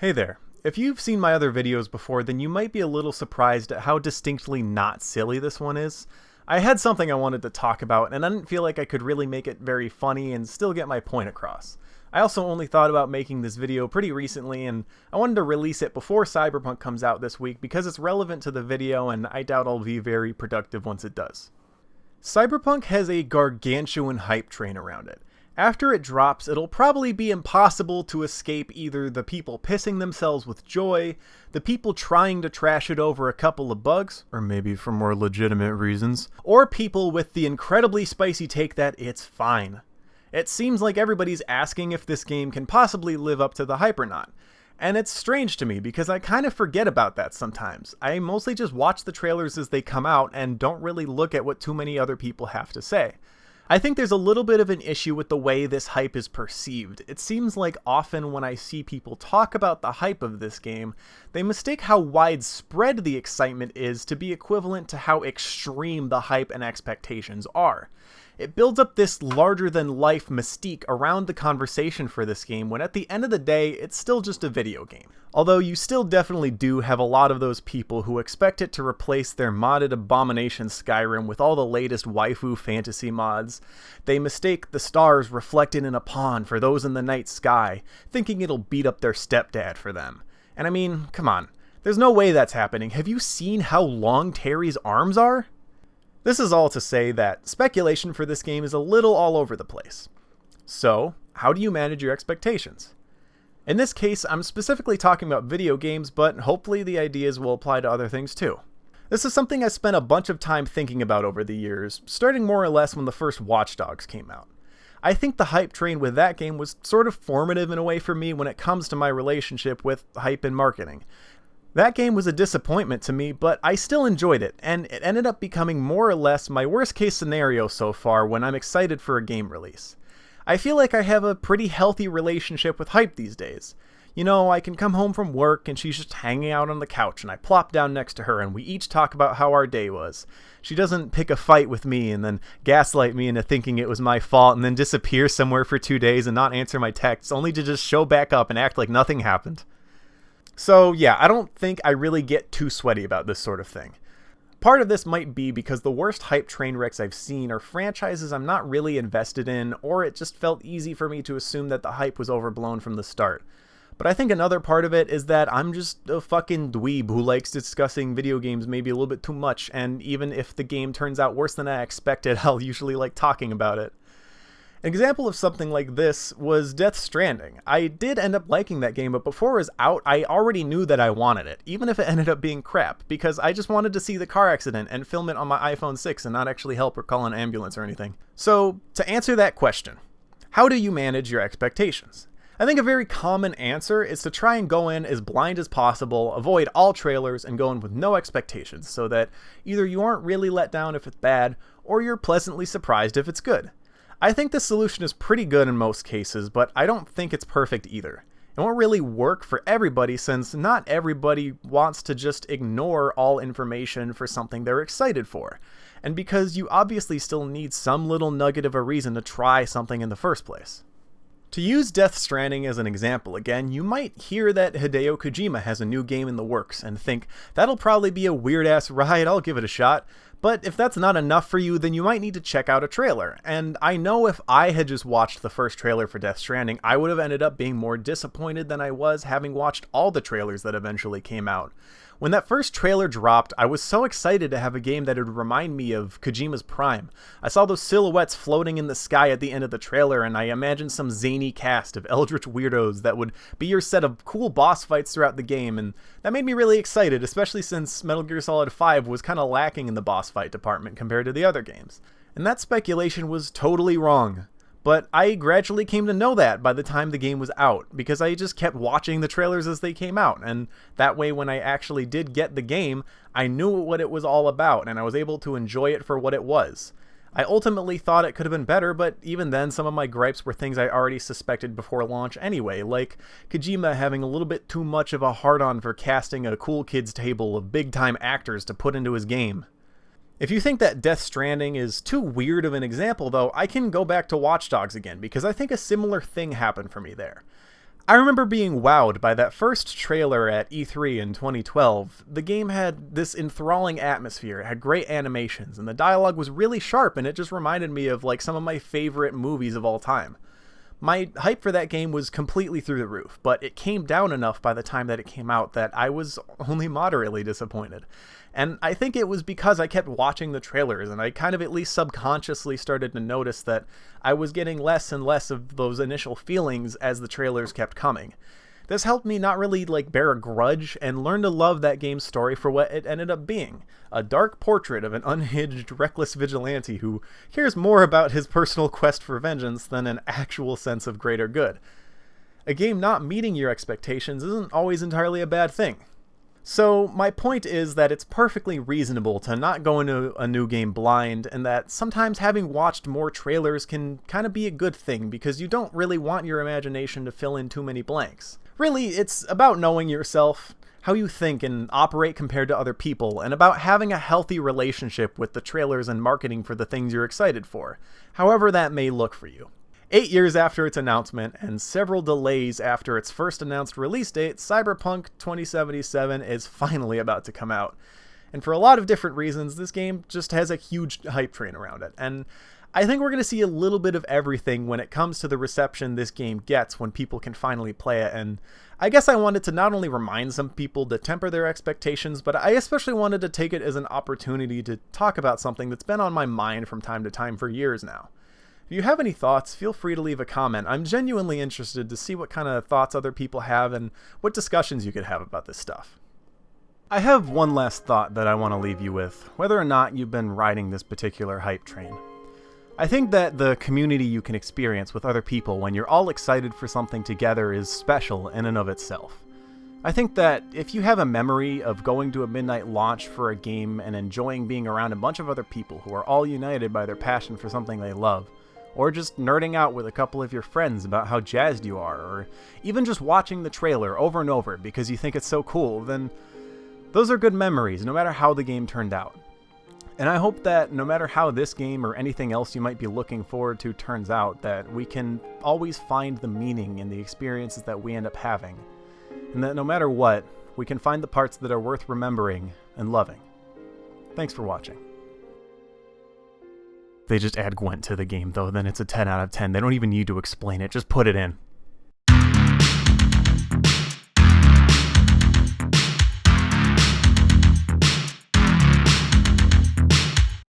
Hey there. If you've seen my other videos before, then you might be a little surprised at how distinctly not silly this one is. I had something I wanted to talk about, and I didn't feel like I could really make it very funny and still get my point across. I also only thought about making this video pretty recently, and I wanted to release it before Cyberpunk comes out this week because it's relevant to the video and I doubt I'll be very productive once it does. Cyberpunk has a gargantuan hype train around it. After it drops, it'll probably be impossible to escape either the people pissing themselves with joy, the people trying to trash it over a couple of bugs, or maybe for more legitimate reasons, or people with the incredibly spicy take that it's fine. It seems like everybody's asking if this game can possibly live up to the hype or not. And it's strange to me because I kind of forget about that sometimes. I mostly just watch the trailers as they come out and don't really look at what too many other people have to say. I think there's a little bit of an issue with the way this hype is perceived. It seems like often when I see people talk about the hype of this game, they mistake how widespread the excitement is to be equivalent to how extreme the hype and expectations are. It builds up this larger-than-life mystique around the conversation for this game when at the end of the day, it's still just a video game. Although you still definitely do have a lot of those people who expect it to replace their modded abomination Skyrim with all the latest waifu fantasy mods. They mistake the stars reflected in a pond for those in the night sky, thinking it'll beat up their stepdad for them. And I mean, come on, there's no way that's happening. Have you seen how long Terry's arms are? This is all to say that speculation for this game is a little all over the place. So, how do you manage your expectations? In this case, I'm specifically talking about video games, but hopefully the ideas will apply to other things too. This is something I spent a bunch of time thinking about over the years, starting more or less when the first Watch Dogs came out. I think the hype train with that game was sort of formative in a way for me when it comes to my relationship with hype and marketing. That game was a disappointment to me, but I still enjoyed it, and it ended up becoming more or less my worst case scenario so far when I'm excited for a game release. I feel like I have a pretty healthy relationship with hype these days. You know, I can come home from work and she's just hanging out on the couch and I plop down next to her and we each talk about how our day was. She doesn't pick a fight with me and then gaslight me into thinking it was my fault and then disappear somewhere for 2 days and not answer my texts only to just show back up and act like nothing happened. So yeah, I don't think I really get too sweaty about this sort of thing. Part of this might be because the worst hype train wrecks I've seen are franchises I'm not really invested in, or it just felt easy for me to assume that the hype was overblown from the start. But I think another part of it is that I'm just a fucking dweeb who likes discussing video games maybe a little bit too much, and even if the game turns out worse than I expected, I'll usually like talking about it. An example of something like this was Death Stranding. I did end up liking that game, but before it was out, I already knew that I wanted it, even if it ended up being crap, because I just wanted to see the car accident and film it on my iPhone 6 and not actually help or call an ambulance or anything. So, to answer that question, how do you manage your expectations? I think a very common answer is to try and go in as blind as possible, avoid all trailers, and go in with no expectations, so that either you aren't really let down if it's bad, or you're pleasantly surprised if it's good. I think this solution is pretty good in most cases, but I don't think it's perfect either. It won't really work for everybody since not everybody wants to just ignore all information for something they're excited for, and because you obviously still need some little nugget of a reason to try something in the first place. To use Death Stranding as an example again, you might hear that Hideo Kojima has a new game in the works and think, that'll probably be a weird-ass ride, I'll give it a shot. But if that's not enough for you, then you might need to check out a trailer. And I know if I had just watched the first trailer for Death Stranding, I would have ended up being more disappointed than I was having watched all the trailers that eventually came out. When that first trailer dropped, I was so excited to have a game that would remind me of Kojima's prime. I saw those silhouettes floating in the sky at the end of the trailer, and I imagined some zany cast of eldritch weirdos that would be your set of cool boss fights throughout the game, and that made me really excited, especially since Metal Gear Solid 5 was kind of lacking in the boss fight department compared to the other games. And that speculation was totally wrong. But I gradually came to know that by the time the game was out, because I just kept watching the trailers as they came out, and that way when I actually did get the game, I knew what it was all about, and I was able to enjoy it for what it was. I ultimately thought it could have been better, but even then some of my gripes were things I already suspected before launch anyway, like Kojima having a little bit too much of a hard-on for casting a cool kids table of big-time actors to put into his game. If you think that Death Stranding is too weird of an example, though, I can go back to Watch Dogs again, because I think a similar thing happened for me there. I remember being wowed by that first trailer at E3 in 2012. The game had this enthralling atmosphere, it had great animations, and the dialogue was really sharp, and it just reminded me of like some of my favorite movies of all time. My hype for that game was completely through the roof, but it came down enough by the time that it came out that I was only moderately disappointed. And I think it was because I kept watching the trailers, and I kind of at least subconsciously started to notice that I was getting less and less of those initial feelings as the trailers kept coming. This helped me not really bear a grudge and learn to love that game's story for what it ended up being. A dark portrait of an unhinged, reckless vigilante who cares more about his personal quest for vengeance than an actual sense of greater good. A game not meeting your expectations isn't always entirely a bad thing. So my point is that it's perfectly reasonable to not go into a new game blind, and that sometimes having watched more trailers can kind of be a good thing because you don't really want your imagination to fill in too many blanks. Really, it's about knowing yourself, how you think and operate compared to other people, and about having a healthy relationship with the trailers and marketing for the things you're excited for, however that may look for you. 8 years after its announcement, and several delays after its first announced release date, Cyberpunk 2077 is finally about to come out. And for a lot of different reasons, this game just has a huge hype train around it, and I think we're going to see a little bit of everything when it comes to the reception this game gets when people can finally play it, and I guess I wanted to not only remind some people to temper their expectations, but I especially wanted to take it as an opportunity to talk about something that's been on my mind from time to time for years now. If you have any thoughts, feel free to leave a comment. I'm genuinely interested to see what kind of thoughts other people have and what discussions you could have about this stuff. I have one last thought that I want to leave you with, whether or not you've been riding this particular hype train. I think that the community you can experience with other people when you're all excited for something together is special in and of itself. I think that if you have a memory of going to a midnight launch for a game and enjoying being around a bunch of other people who are all united by their passion for something they love, or just nerding out with a couple of your friends about how jazzed you are, or even just watching the trailer over and over because you think it's so cool, then those are good memories no matter how the game turned out. And I hope that no matter how this game or anything else you might be looking forward to turns out, that we can always find the meaning in the experiences that we end up having. And that no matter what, we can find the parts that are worth remembering and loving. Thanks for watching. They just add Gwent to the game though, then it's a 10 out of 10. They don't even need to explain it, just put it in.